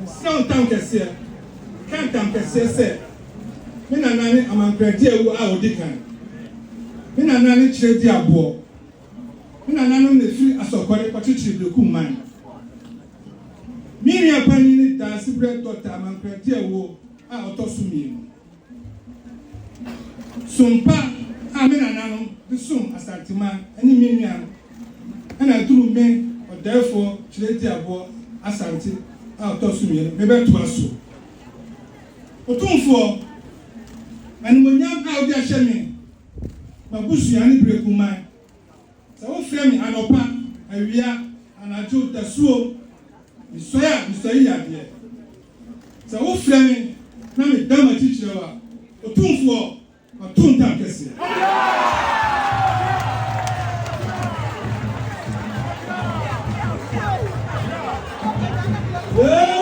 Sound tank kese. Kan tank kese se. Me na nane amankradi ewu a odikan. Me na nane chiredi abo. Me na nane na free asokore kwachichiri Berekum man. Me ni apani ni dance bread doctor amankradi ewu a otosumi. Sumpa me na nane the sum asantima ani me nua. And through me or therefore chiredi abo asante a otosumi me be to aso. Otumfuo and when young out there shame my bush yani Berekum man. So what frame me an opa and we are and I told the so Mr. There. So what frame me now me damn teacher Otumfuo or Tunta Kesi. When